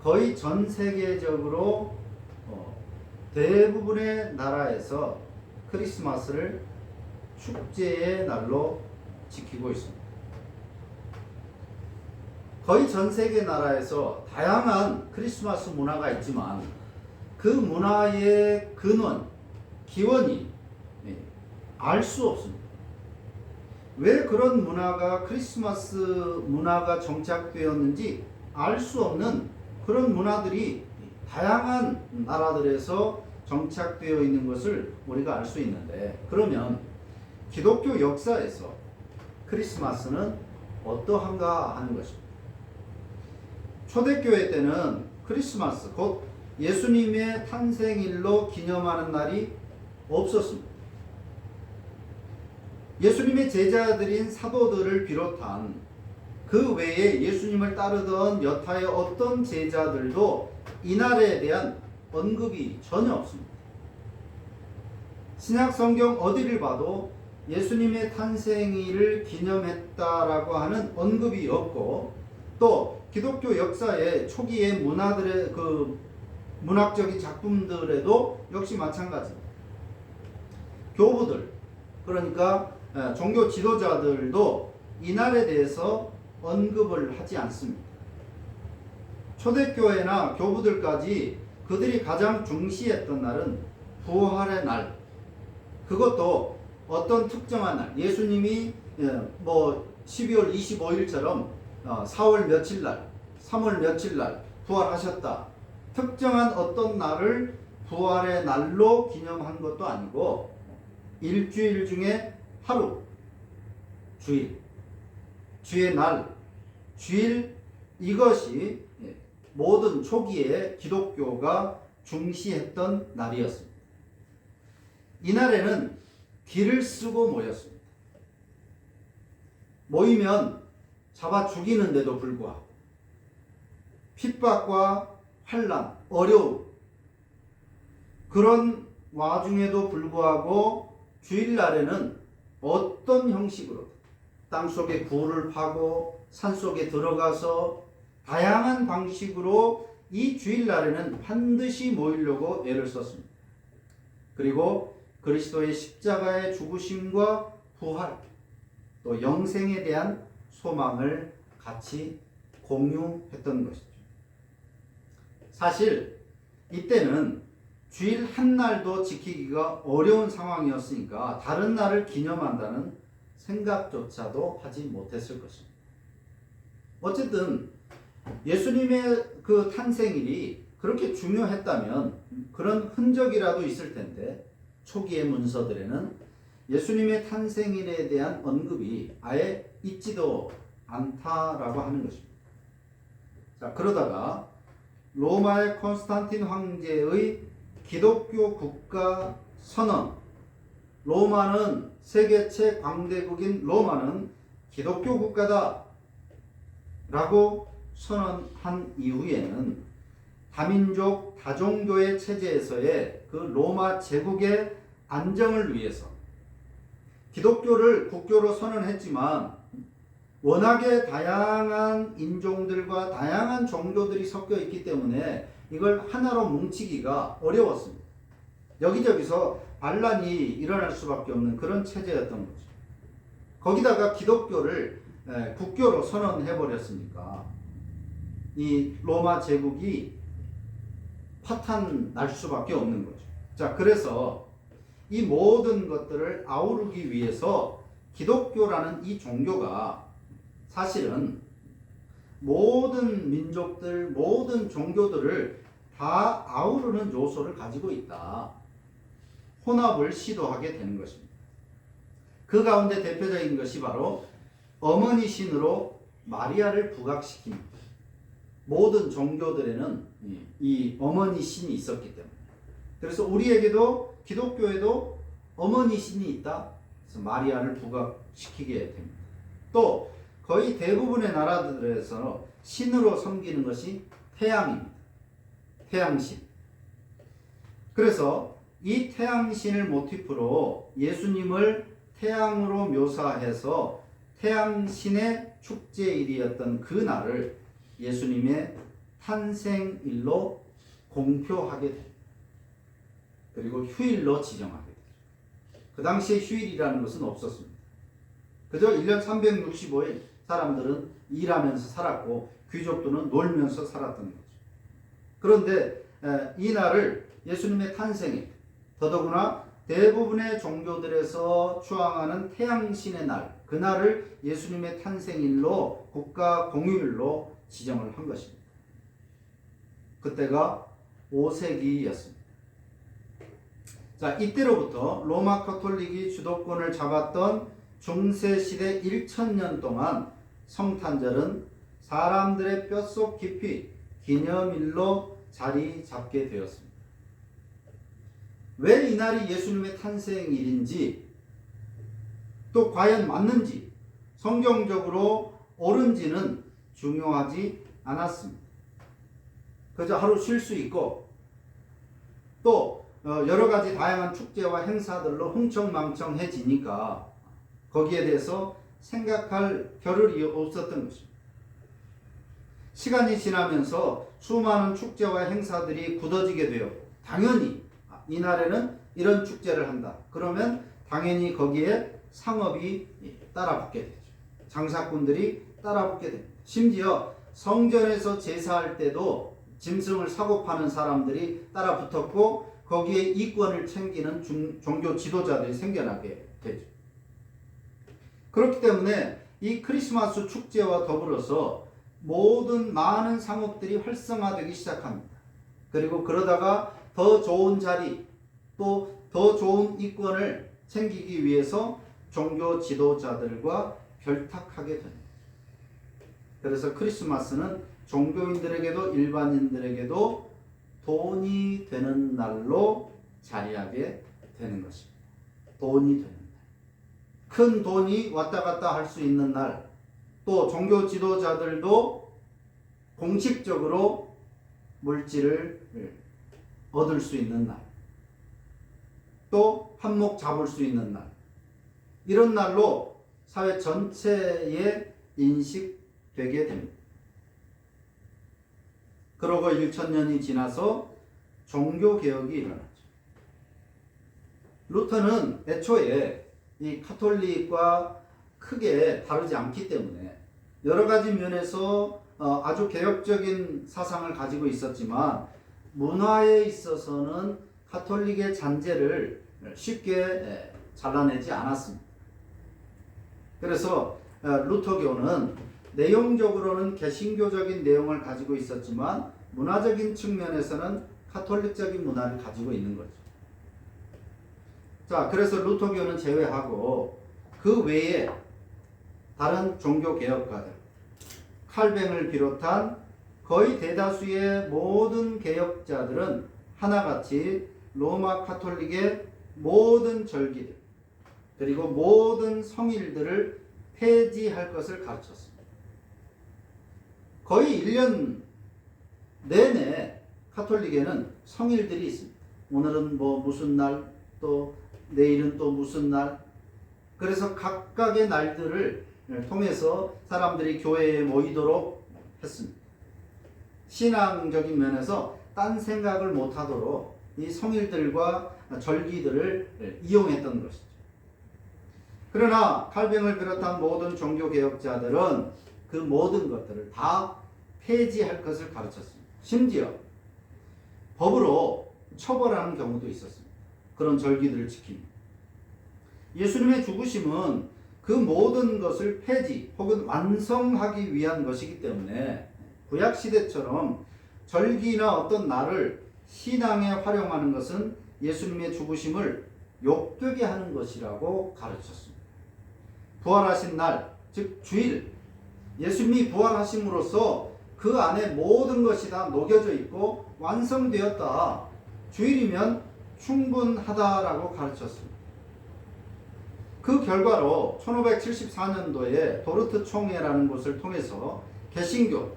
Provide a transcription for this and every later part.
거의 전 세계적으로 대부분의 나라에서 크리스마스를 축제의 날로 지키고 있습니다. 거의 전 세계 나라에서 다양한 크리스마스 문화가 있지만 그 문화의 근원, 기원이 알 수 없습니다. 왜 그런 문화가 크리스마스 문화가 정착되었는지 알 수 없는 그런 문화들이 다양한 나라들에서 정착되어 있는 것을 우리가 알 수 있는데, 그러면 기독교 역사에서 크리스마스는 어떠한가 하는 것입니다. 초대교회 때는 크리스마스, 곧 예수님의 탄생일로 기념하는 날이 없었습니다. 예수님의 제자들인 사도들을 비롯한 그 외에 예수님을 따르던 여타의 어떤 제자들도 이날에 대한 언급이 전혀 없습니다. 신약 성경 어디를 봐도 예수님의 탄생일을 기념했다라고 하는 언급이 없고, 또 기독교 역사의 초기의 문화들의 그 문학적인 작품들에도 역시 마찬가지입니다. 교부들, 그러니까 종교 지도자들도 이날에 대해서 언급을 하지 않습니다. 초대교회나 교부들까지 그들이 가장 중시했던 날은 부활의 날, 그것도 어떤 특정한 날, 예수님이 12월 25일처럼 4월 며칠 날, 3월 며칠 날 부활하셨다, 특정한 어떤 날을 부활의 날로 기념한 것도 아니고 일주일 중에 하루, 주의 날, 주일, 이것이 모든 초기에 기독교가 중시했던 날이었습니다. 이날에는 길을 쓰고 모였습니다. 모이면 잡아 죽이는데도 불구하고 핍박과 환난, 어려움, 그런 와중에도 불구하고 주일날에는 어떤 형식으로 땅속에 굴을 파고 산속에 들어가서 다양한 방식으로 이 주일날에는 반드시 모이려고 애를 썼습니다. 그리고 그리스도의 십자가의 죽으심과 부활, 또 영생에 대한 소망을 같이 공유했던 것이죠. 사실 이때는 주일 한 날도 지키기가 어려운 상황이었으니까 다른 날을 기념한다는 생각조차도 하지 못했을 것입니다. 어쨌든 예수님의 그 탄생일이 그렇게 중요했다면 그런 흔적이라도 있을 텐데, 초기의 문서들에는 예수님의 탄생일에 대한 언급이 아예 있지도 않다라고 하는 것입니다. 자, 그러다가 로마의 콘스탄틴 황제의 기독교 국가 선언, 로마는 세계 최강대국인 로마는 기독교 국가다 라고 선언한 이후에는 다민족 다종교의 체제에서의 그 로마 제국의 안정을 위해서 기독교를 국교로 선언했지만 워낙에 다양한 인종들과 다양한 종교들이 섞여 있기 때문에 이걸 하나로 뭉치기가 어려웠습니다. 여기저기서 반란이 일어날 수밖에 없는 그런 체제였던 거죠. 거기다가 기독교를 국교로 선언해버렸으니까 이 로마 제국이 파탄 날 수밖에 없는 거죠. 자, 그래서 이 모든 것들을 아우르기 위해서 기독교라는 이 종교가 사실은 모든 민족들, 모든 종교들을 다 아우르는 요소를 가지고 있다. 혼합을 시도하게 되는 것입니다. 그 가운데 대표적인 것이 바로 어머니 신으로 마리아를 부각시킵니다. 모든 종교들에는 이 어머니 신이 있었기 때문에. 그래서 우리에게도 기독교에도 어머니 신이 있다. 그래서 마리아를 부각시키게 됩니다. 또 거의 대부분의 나라들에서 신으로 섬기는 것이 태양입니다. 태양신. 그래서 이 태양신을 모티프로 예수님을 태양으로 묘사해서 태양신의 축제일이었던 그 날을 예수님의 탄생일로 공표하게 됩니다. 그리고 휴일로 지정하게 됩니다. 그 당시에 휴일이라는 것은 없었습니다. 그저 1년 365일 사람들은 일하면서 살았고 귀족들은 놀면서 살았던 거죠. 그런데 이 날을 예수님의 탄생일, 더더구나 대부분의 종교들에서 추앙하는 태양신의 날, 그날을 예수님의 탄생일로 국가 공휴일로 지정을 한 것입니다. 그때가 5세기였습니다. 자, 이때로부터 로마 카톨릭이 주도권을 잡았던 중세시대 1000년 동안 성탄절은 사람들의 뼛속 깊이 기념일로 자리 잡게 되었습니다. 왜 이날이 예수님의 탄생일인지, 또 과연 맞는지, 성경적으로 옳은지는 중요하지 않았습니다. 그저 하루 쉴 수 있고 또 여러 가지 다양한 축제와 행사들로 흥청망청해지니까 거기에 대해서 생각할 겨를이 없었던 것입니다. 시간이 지나면서 수많은 축제와 행사들이 굳어지게 되었고, 당연히 이날에는 이런 축제를 한다. 그러면 당연히 거기에 상업이 따라붙게 되죠. 장사꾼들이 따라붙게 됩니다. 심지어 성전에서 제사할 때도 짐승을 사고 파는 사람들이 따라붙었고, 거기에 이권을 챙기는 종교 지도자들이 생겨나게 되죠. 그렇기 때문에 이 크리스마스 축제와 더불어서 모든 많은 상업들이 활성화되기 시작합니다. 그리고 그러다가 더 좋은 자리, 또 더 좋은 이권을 챙기기 위해서 종교 지도자들과 결탁하게 됩니다. 그래서 크리스마스는 종교인들에게도 일반인들에게도 돈이 되는 날로 자리하게 되는 것입니다. 돈이 되는 날. 큰 돈이 왔다 갔다 할 수 있는 날, 또 종교 지도자들도 공식적으로 물질을 얻을 수 있는 날, 또 한몫 잡을 수 있는 날, 이런 날로 사회 전체에 인식되게 됩니다. 그러고 1000년이 지나서 종교개혁이 일어났죠. 루터는 애초에 이 카톨릭과 크게 다르지 않기 때문에 여러 가지 면에서 아주 개혁적인 사상을 가지고 있었지만, 문화에 있어서는 카톨릭의 잔재를 쉽게 잘라내지 않았습니다. 그래서 루터교는 내용적으로는 개신교적인 내용을 가지고 있었지만 문화적인 측면에서는 카톨릭적인 문화를 가지고 있는 거죠. 자, 그래서 루터교는 제외하고 그 외에 다른 종교개혁가들, 칼뱅을 비롯한 거의 대다수의 모든 개혁자들은 하나같이 로마 카톨릭의 모든 절기들, 그리고 모든 성일들을 폐지할 것을 가르쳤습니다. 거의 1년 내내 카톨릭에는 성일들이 있습니다. 오늘은 무슨 날, 또 내일은 또 무슨 날. 그래서 각각의 날들을 통해서 사람들이 교회에 모이도록 했습니다. 신앙적인 면에서 딴 생각을 못하도록 이 성일들과 절기들을 이용했던 것이죠. 그러나 칼뱅을 비롯한 모든 종교개혁자들은 그 모든 것들을 다 폐지할 것을 가르쳤습니다. 심지어 법으로 처벌하는 경우도 있었습니다. 그런 절기들을 지킵니다. 예수님의 죽으심은 그 모든 것을 폐지 혹은 완성하기 위한 것이기 때문에 구약시대처럼 절기나 어떤 날을 신앙에 활용하는 것은 예수님의 죽으심을 욕되게 하는 것이라고 가르쳤습니다. 부활하신 날, 즉 주일, 예수님이 부활하심으로써 그 안에 모든 것이 다 녹여져 있고 완성되었다. 주일이면 충분하다라고 가르쳤습니다. 그 결과로 1574년도에 도르트 총회라는 곳을 통해서 개신교,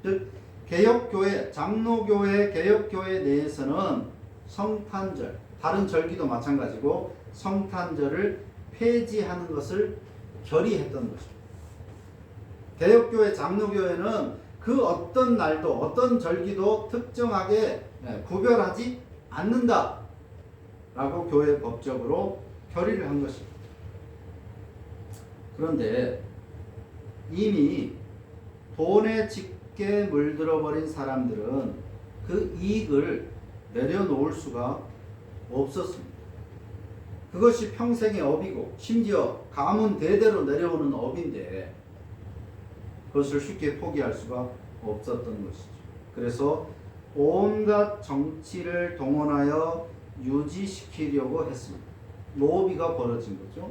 즉 개혁교회, 장로교회, 개혁교회 내에서는 성탄절, 다른 절기도 마찬가지고 성탄절을 폐지하는 것을 결의했던 것입니다. 개혁교회, 장로교회는 그 어떤 날도 어떤 절기도 특정하게 구별하지 않는다 라고 교회 법적으로 결의를 한 것입니다. 그런데 이미 돈에 짙게 물들어 버린 사람들은 그 이익을 내려놓을 수가 없었습니다. 그것이 평생의 업이고 심지어 가문 대대로 내려오는 업인데 그것을 쉽게 포기할 수가 없었던 것이죠. 그래서 온갖 정치를 동원하여 유지시키려고 했습니다. 노비가 벌어진 거죠.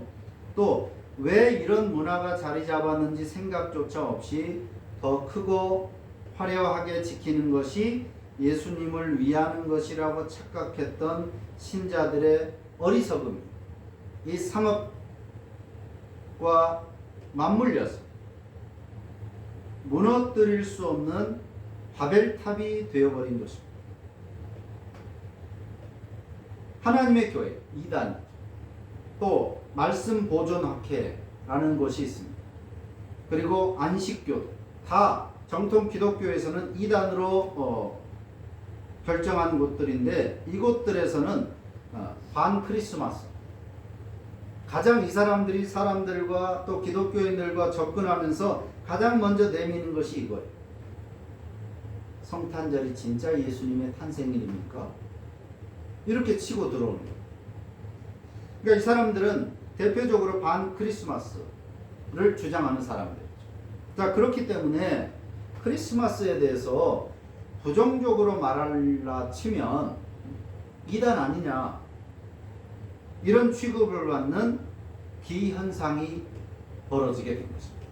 또 왜 이런 문화가 자리 잡았는지 생각조차 없이 더 크고 화려하게 지키는 것이 예수님을 위하는 것이라고 착각했던 신자들의 어리석음이 이 상업과 맞물려서 무너뜨릴 수 없는 바벨탑이 되어버린 것입니다. 하나님의 교회, 이단, 또 말씀 보존학회라는 것이 있습니다. 그리고 안식교, 다 정통 기독교에서는 이단으로 결정한 곳들인데 이곳들에서는 반 크리스마스, 가장 이 사람들이 사람들과 또 기독교인들과 접근하면서 가장 먼저 내미는 것이 이거예요. 성탄절이 진짜 예수님의 탄생일입니까? 이렇게 치고 들어오는 거예요. 그러니까 이 사람들은 대표적으로 반 크리스마스를 주장하는 사람들이죠. 자, 그렇기 때문에 크리스마스에 대해서 부정적으로 말하려 치면 이단 아니냐 이런 취급을 받는 기현상이 벌어지게 된 것입니다.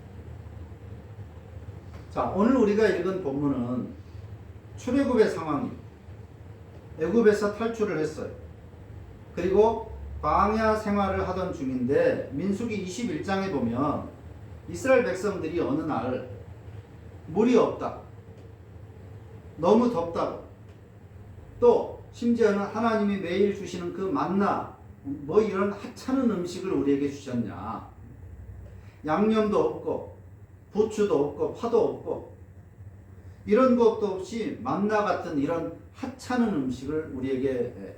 자, 오늘 우리가 읽은 본문은 출애굽의 상황입니다. 애굽에서 탈출을 했어요. 그리고 광야 생활을 하던 중인데 민수기 21장에 보면 이스라엘 백성들이 어느 날 물이 없다, 너무 덥다고, 또 심지어는 하나님이 매일 주시는 그 만나 뭐 이런 하찮은 음식을 우리에게 주셨냐, 양념도 없고 부추도 없고 파도 없고 이런 것도 없이 만나 같은 이런 하찮은 음식을 우리에게,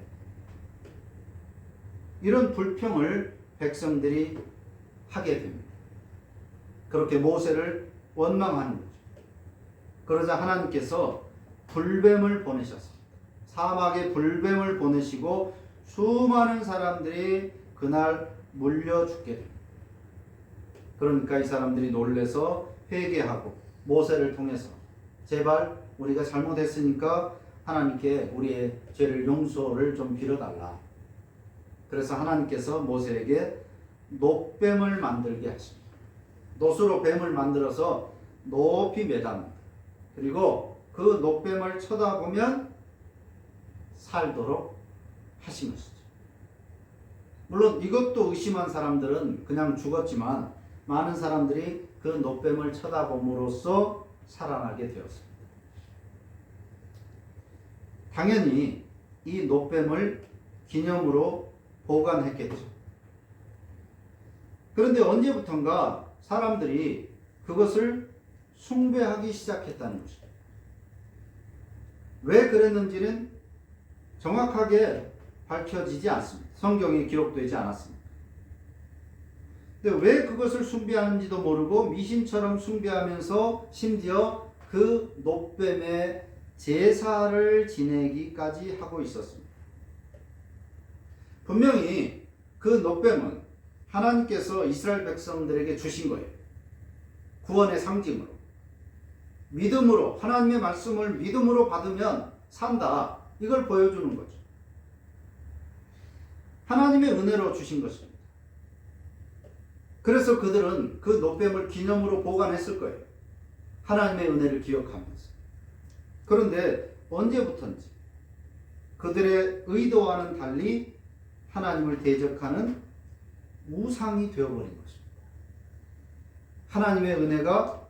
이런 불평을 백성들이 하게 됩니다. 그렇게 모세를 원망하는 거죠. 그러자 하나님께서 불뱀을 보내셨습니다. 사막에 불뱀을 보내시고 수많은 사람들이 그날 물려 죽게 됩니다. 그러니까 이 사람들이 놀래서 회개하고 모세를 통해서 제발 우리가 잘못했으니까 하나님께 우리의 죄를 용서를 좀 빌어달라. 그래서 하나님께서 모세에게 놋뱀을 만들게 하십니다. 놋으로 뱀을 만들어서 높이 매답니다. 그리고 그 놋뱀을 쳐다보면 살도록 하신 것이죠. 물론 이것도 의심한 사람들은 그냥 죽었지만 많은 사람들이 그 놋뱀을 쳐다봄으로써 살아나게 되었습니다. 당연히 이 놋뱀을 기념으로 보관했겠죠. 그런데 언제부턴가 사람들이 그것을 숭배하기 시작했다는 것입니다. 왜 그랬는지는 정확하게 밝혀지지 않습니다. 성경에 기록되지 않았습니다. 근데 왜 그것을 숭배하는지도 모르고 미신처럼 숭배하면서 심지어 그 놋뱀의 제사를 지내기까지 하고 있었습니다. 분명히 그 놋뱀은 하나님께서 이스라엘 백성들에게 주신 거예요. 구원의 상징으로. 믿음으로, 하나님의 말씀을 믿음으로 받으면 산다. 이걸 보여주는 거죠. 하나님의 은혜로 주신 것입니다. 그래서 그들은 그 놋뱀을 기념으로 보관했을 거예요. 하나님의 은혜를 기억하면서. 그런데 언제부턴지 그들의 의도와는 달리 하나님을 대적하는 우상이 되어버린 것입니다. 하나님의 은혜가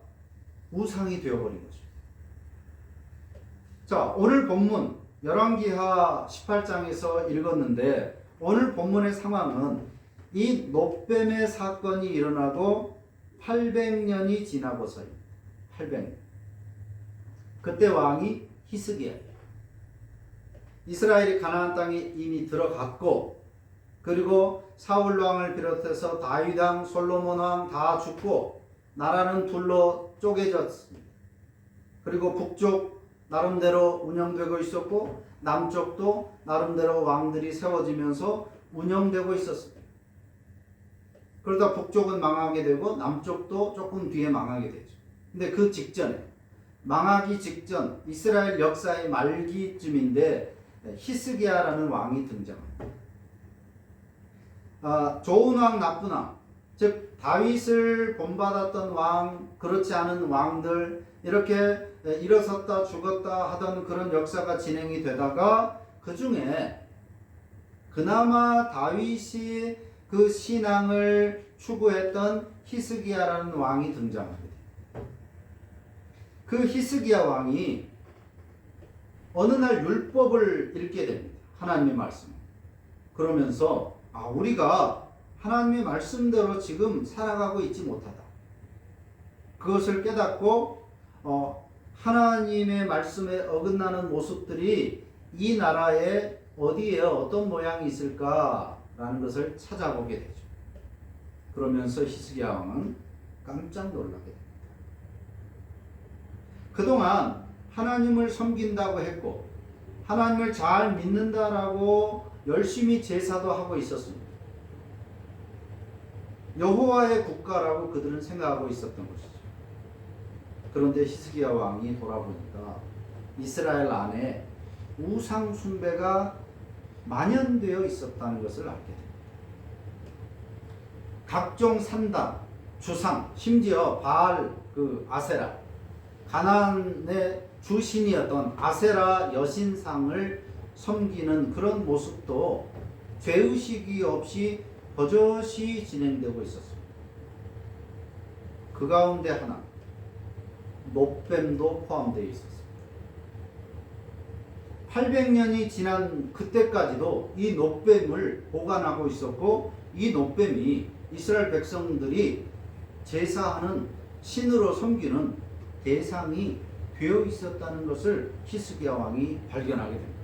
우상이 되어버린 것입니다. 자, 오늘 본문 열왕기하 18장에서 읽었는데 오늘 본문의 상황은 이 놋뱀의 사건이 일어나고 800년이 지나고서입니다. 800년. 그때 왕이 히스기야예요. 이스라엘이 가나안 땅에 이미 들어갔고, 그리고 사울 왕을 비롯해서 다윗 왕, 솔로몬 왕 다 죽고 나라는 둘로 쪼개졌습니다. 그리고 북쪽 나름대로 운영되고 있었고 남쪽도 나름대로 왕들이 세워지면서 운영되고 있었습니다. 그러다 북쪽은 망하게 되고 남쪽도 조금 뒤에 망하게 되죠. 근데 그 직전에, 망하기 직전 이스라엘 역사의 말기쯤인데 히스기야라는 왕이 등장합니다. 좋은 왕, 나쁜 왕, 즉 다윗을 본받았던 왕, 그렇지 않은 왕들, 이렇게 일어섰다 죽었다 하던 그런 역사가 진행이 되다가 그 중에 그나마 다윗이 그 신앙을 추구했던 히스기야라는 왕이 등장합니다. 그 히스기야 왕이 어느 날 율법을 읽게 됩니다. 하나님의 말씀. 그러면서 우리가 하나님의 말씀대로 지금 살아가고 있지 못하다. 그것을 깨닫고 하나님의 말씀에 어긋나는 모습들이 이 나라에 어디에 어떤 모양이 있을까라는 것을 찾아보게 되죠. 그러면서 히스기야 왕은 깜짝 놀라게 됩니다. 그동안 하나님을 섬긴다고 했고 하나님을 잘 믿는다라고 열심히 제사도 하고 있었습니다. 여호와의 국가라고 그들은 생각하고 있었던 것이죠. 그런데 히스기야 왕이 돌아보니까 이스라엘 안에 우상 숭배가 만연되어 있었다는 것을 알게 됩니다. 각종 산당, 주상, 심지어 바알, 아세라, 가나안의 주신이었던 아세라 여신상을 섬기는 그런 모습도 죄의식이 없이 버젓이 진행되고 있었습니다. 그 가운데 하나, 놋뱀도 포함되어 있었습니다. 800년이 지난 그때까지도 이 놋뱀을 보관하고 있었고 이 놋뱀이 이스라엘 백성들이 제사하는 신으로 섬기는 대상이 되어 있었다는 것을 히스기야 왕이 발견하게 됩니다.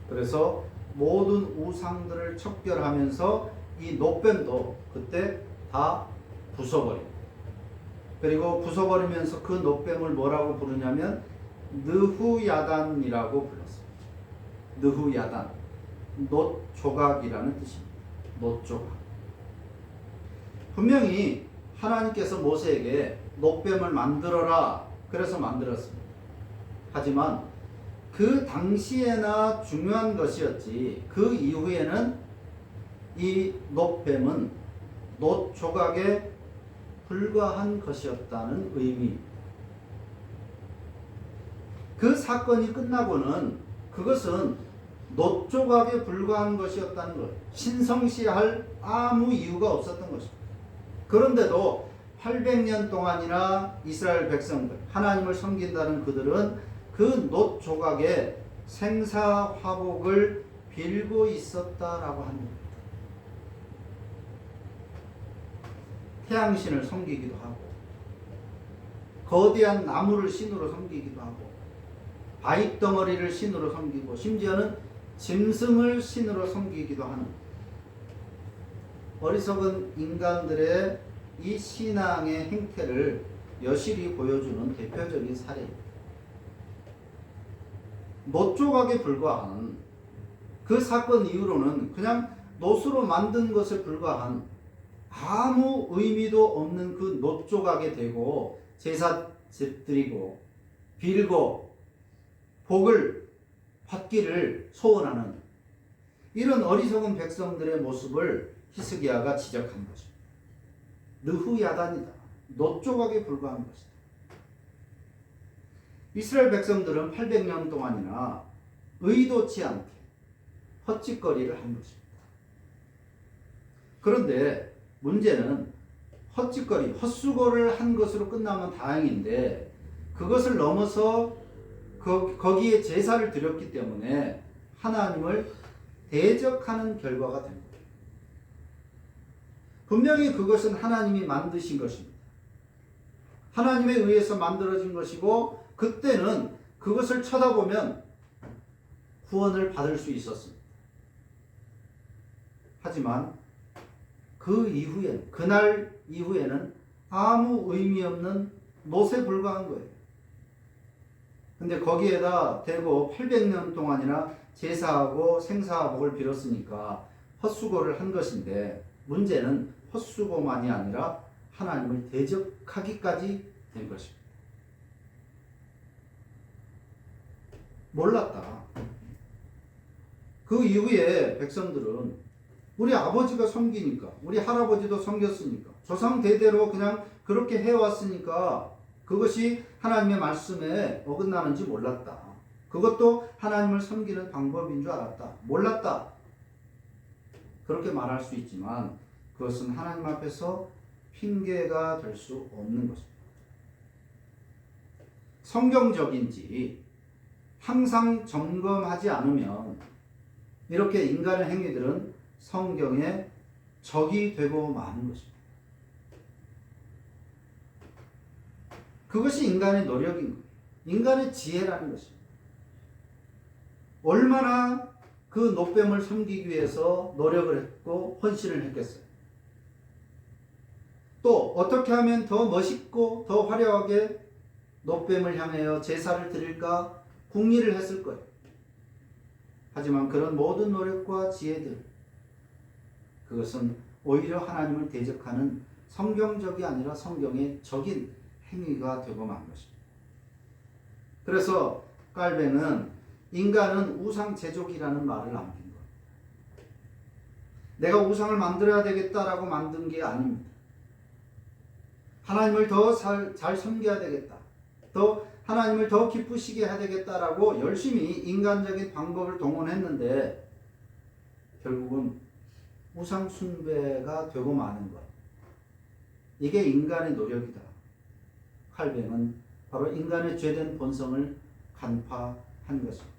그래서 모든 우상들을 척결하면서 이 놋뱀도 그때 다 부숴버립니다. 그리고 부숴버리면서 그 놋뱀을 뭐라고 부르냐면 느후야단이라고 불렀습니다. 느후야단, 놋 조각이라는 뜻입니다. 놋 조각. 분명히 하나님께서 모세에게 놋뱀을 만들어라 그래서 만들었습니다. 하지만 그 당시에나 중요한 것이었지 그 이후에는 이 놋뱀은 놋 조각에 불과한 것이었다는 의미입니다. 그 사건이 끝나고는 그것은 놋 조각에 불과한 것이었다는 것, 신성시할 아무 이유가 없었던 것입니다. 그런데도 800년 동안이나 이스라엘 백성들, 하나님을 섬긴다는 그들은 그 놋 조각에 생사화복을 빌고 있었다라고 합니다. 태양신을 섬기기도 하고 거대한 나무를 신으로 섬기기도 하고 바위덩어리를 신으로 섬기고 심지어는 짐승을 신으로 섬기기도 하는 어리석은 인간들의 이 신앙의 행태를 여실히 보여주는 대표적인 사례입니다. 놋 조각에 불과한 그 사건 이후로는 그냥 놋으로 만든 것에 불과한 아무 의미도 없는 그 놋 조각에 대고 제사 드리고 빌고 복을 받기를 소원하는 이런 어리석은 백성들의 모습을 히스기야가 지적한 것입니다. 느후야단이다. 놋 조각에 불과한 것이다. 이스라엘 백성들은 800년 동안이나 의도치 않게 헛짓거리를 한 것입니다. 그런데 문제는 헛짓거리, 헛수고를 한 것으로 끝나면 다행인데 그것을 넘어서 거기에 제사를 드렸기 때문에 하나님을 대적하는 결과가 됩니다. 분명히 그것은 하나님이 만드신 것입니다. 하나님에 의해서 만들어진 것이고 그때는 그것을 쳐다보면 구원을 받을 수 있었습니다. 하지만 그날 이후에는 아무 의미 없는 못에 불과한 거예요. 근데 거기에다 대고 800년 동안이나 제사하고 생사복을 빌었으니까 헛수고를 한 것인데, 문제는 헛수고만이 아니라 하나님을 대적하기까지 된 것입니다. 몰랐다. 그 이후에 백성들은 우리 아버지가 섬기니까, 우리 할아버지도 섬겼으니까, 조상 대대로 그냥 그렇게 해왔으니까 그것이 하나님의 말씀에 어긋나는지 몰랐다. 그것도 하나님을 섬기는 방법인 줄 알았다. 몰랐다. 그렇게 말할 수 있지만 그것은 하나님 앞에서 핑계가 될 수 없는 것입니다. 성경적인지 항상 점검하지 않으면 이렇게 인간의 행위들은 성경의 적이 되고 마는 것입니다. 그것이 인간의 노력인 거예요. 인간의 지혜라는 것입니다. 얼마나 그 노뱀을 섬기기 위해서 노력을 했고 헌신을 했겠어요. 또 어떻게 하면 더 멋있고 더 화려하게 노뱀을 향하여 제사를 드릴까 궁리를 했을 거예요. 하지만 그런 모든 노력과 지혜들, 그것은 오히려 하나님을 대적하는 성경적이 아니라 성경의 적인 행위가 되고 만 것입니다. 그래서 깔뱅은 인간은 우상 제조기라는 말을 남긴 거예요. 내가 우상을 만들어야 되겠다라고 만든 게 아닙니다. 하나님을 더 잘 섬겨야 되겠다, 더 하나님을 더 기쁘시게 해야 되겠다라고 열심히 인간적인 방법을 동원했는데 결국은 우상 숭배가 되고 마는 것, 이게 인간의 노력이다. 칼뱅은 바로 인간의 죄된 본성을 간파한 것입니다.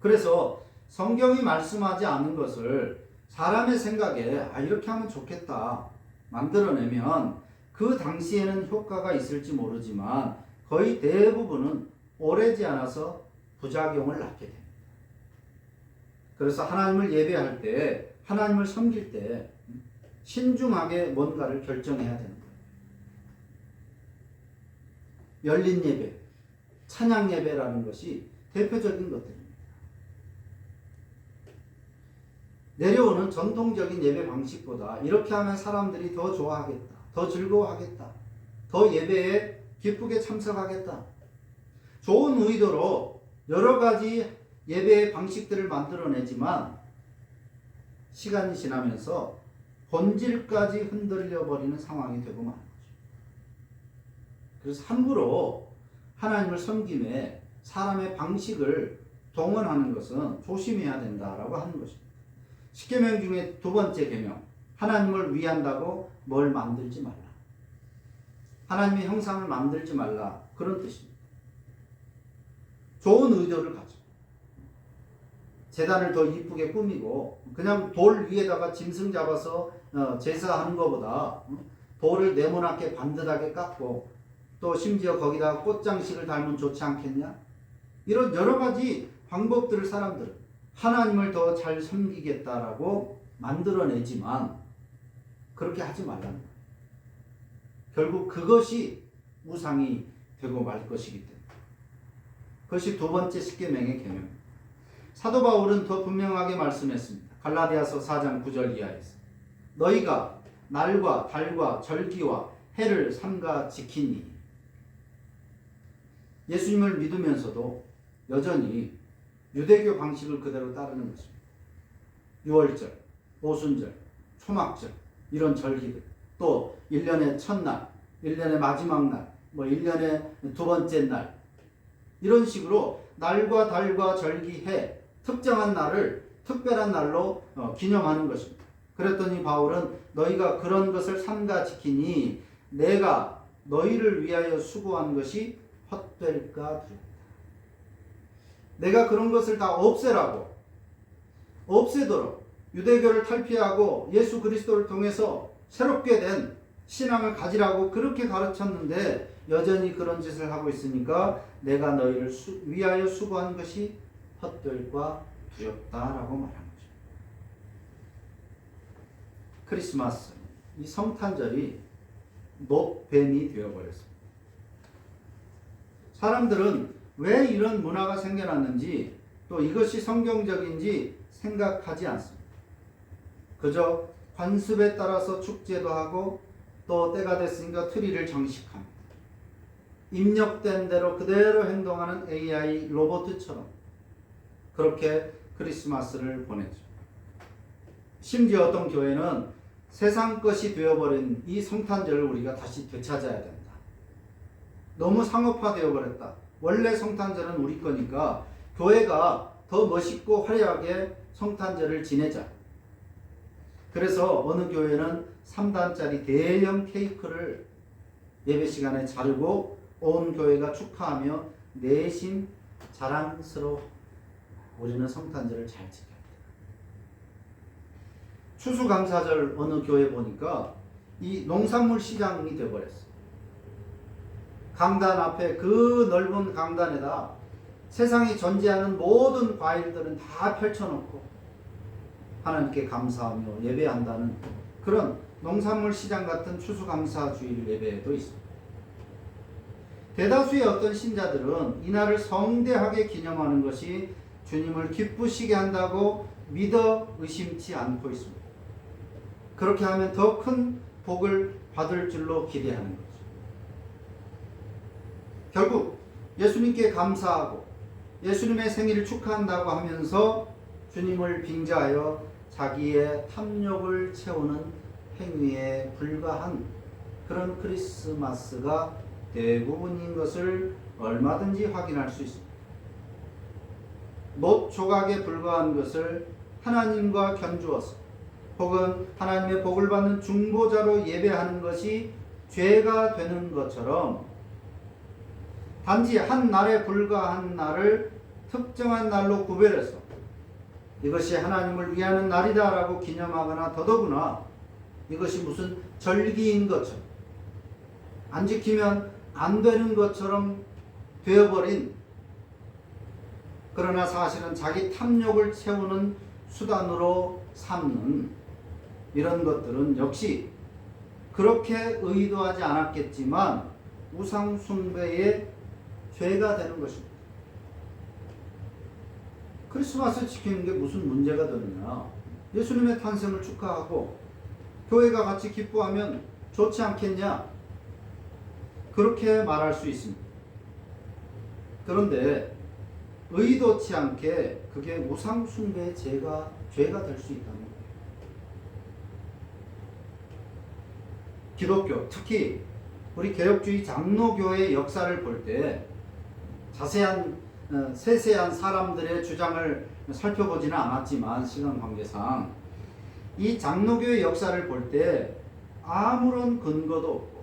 그래서 성경이 말씀하지 않은 것을 사람의 생각에 이렇게 하면 좋겠다 만들어내면 그 당시에는 효과가 있을지 모르지만 거의 대부분은 오래지 않아서 부작용을 낳게 됩니다. 그래서 하나님을 예배할 때, 하나님을 섬길 때 신중하게 뭔가를 결정해야 되는 거예요. 열린 예배, 찬양 예배라는 것이 대표적인 것들입니다. 내려오는 전통적인 예배 방식보다 이렇게 하면 사람들이 더 좋아하겠다, 더 즐거워하겠다, 더 예배에 기쁘게 참석하겠다, 좋은 의도로 여러 가지 예배의 방식들을 만들어내지만 시간이 지나면서 본질까지 흔들려 버리는 상황이 되고 마는 거죠. 그래서 함부로 하나님을 섬김에 사람의 방식을 동원하는 것은 조심해야 된다라고 하는 것입니다. 십계명 중에 두 번째 계명, 하나님을 위한다고 뭘 만들지 말라. 하나님의 형상을 만들지 말라, 그런 뜻입니다. 좋은 의도를 가지고 제단을 더 이쁘게 꾸미고 그냥 돌 위에다가 짐승 잡아서 제사하는 것보다 돌을 네모나게 반듯하게 깎고 또 심지어 거기다가 꽃장식을 달면 좋지 않겠냐? 이런 여러 가지 방법들을 사람들은 하나님을 더 잘 섬기겠다라고 만들어내지만 그렇게 하지 말라는 거예요. 결국 그것이 우상이 되고 말 것이기 때문에. 그것이 두 번째 십계명의 계명입니다. 사도 바울은 더 분명하게 말씀했습니다. 갈라디아서 4장 9절 이하에서 너희가 날과 달과 절기와 해를 삼가 지키니. 예수님을 믿으면서도 여전히 유대교 방식을 그대로 따르는 것입니다. 유월절, 오순절, 초막절, 이런 절기들, 또 1년의 첫날, 1년의 마지막 날, 1년의 두 번째 날, 이런 식으로 날과 달과 절기, 해, 특정한 날을 특별한 날로 기념하는 것입니다. 그랬더니 바울은 너희가 그런 것을 삼가 지키니 내가 너희를 위하여 수고한 것이 헛될까 두렵다. 내가 그런 것을 다 없애도록 유대교를 탈피하고 예수 그리스도를 통해서 새롭게 된 신앙을 가지라고 그렇게 가르쳤는데 여전히 그런 짓을 하고 있으니까 내가 너희를 위하여 수고한 것이 헛될과 두렵다라고 말한 거죠. 크리스마스, 이 성탄절이 노뱀이 되어버렸습니다. 사람들은 왜 이런 문화가 생겨났는지 또 이것이 성경적인지 생각하지 않습니다. 그저 관습에 따라서 축제도 하고 또 때가 됐으니까 트리를 장식합니다. 입력된 대로 그대로 행동하는 AI 로봇처럼 그렇게 크리스마스를 보내죠. 심지어 어떤 교회는 세상 것이 되어버린 이 성탄절을 우리가 다시 되찾아야 된다. 너무 상업화되어 버렸다. 원래 성탄절은 우리 거니까 교회가 더 멋있고 화려하게 성탄절을 지내자. 그래서 어느 교회는 3단짜리 대형 케이크를 예배 시간에 자르고 온 교회가 축하하며 내심 자랑스러워. 우리는 성탄절을 잘 지켜야 돼. 추수감사절 어느 교회 보니까 이 농산물 시장이 되어버렸어. 강단 앞에 그 넓은 강단에다 세상이 존재하는 모든 과일들은 다 펼쳐놓고 하나님께 감사하며 예배한다는 그런 농산물 시장 같은 추수감사주일 예배도 있습니다. 대다수의 어떤 신자들은 이날을 성대하게 기념하는 것이 주님을 기쁘시게 한다고 믿어 의심치 않고 있습니다. 그렇게 하면 더 큰 복을 받을 줄로 기대하는 거죠. 결국 예수님께 감사하고 예수님의 생일을 축하한다고 하면서 주님을 빙자하여 자기의 탐욕을 채우는 행위에 불과한 그런 크리스마스가 대부분인 것을 얼마든지 확인할 수 있습니다. 놋 조각에 불과한 것을 하나님과 견주어서 혹은 하나님의 복을 받는 중보자로 예배하는 것이 죄가 되는 것처럼 단지 한 날에 불과한 날을 특정한 날로 구별해서 이것이 하나님을 위하는 날이다 라고 기념하거나 더더구나 이것이 무슨 절기인 것처럼 안 지키면 안 되는 것처럼 되어버린, 그러나 사실은 자기 탐욕을 채우는 수단으로 삼는 이런 것들은 역시 그렇게 의도하지 않았겠지만 우상 숭배의 죄가 되는 것입니다. 크리스마스 지키는 게 무슨 문제가 되느냐? 예수님의 탄생을 축하하고 교회가 같이 기뻐하면 좋지 않겠냐? 그렇게 말할 수 있습니다. 그런데 의도치 않게 그게 우상 숭배의 죄가 될 수 있다는 거예요. 기독교, 특히 우리 개혁주의 장로교의 역사를 볼 때 세세한 사람들의 주장을 살펴보지는 않았지만 시간 관계상 이 장로교의 역사를 볼 때 아무런 근거도 없고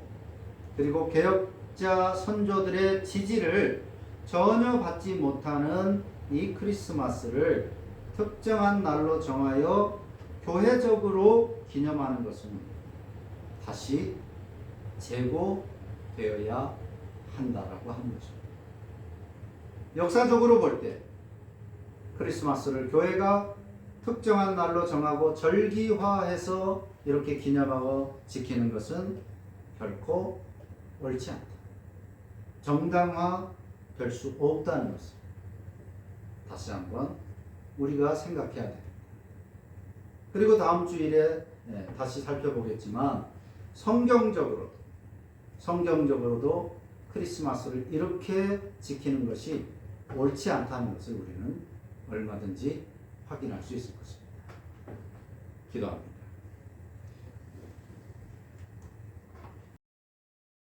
그리고 개혁자 선조들의 지지를 전혀 받지 못하는 이 크리스마스를 특정한 날로 정하여 교회적으로 기념하는 것은 다시 재고되어야 한다라고 하는 거죠. 역사적으로 볼 때 크리스마스를 교회가 특정한 날로 정하고 절기화해서 이렇게 기념하고 지키는 것은 결코 옳지 않다. 정당화될 수 없다는 것을 다시 한번 우리가 생각해야 됩니다. 그리고 다음 주일에 다시 살펴보겠지만 성경적으로도 크리스마스를 이렇게 지키는 것이 옳지 않다는 것을 우리는 얼마든지 확인할 수 있을 것입니다. 기도합니다.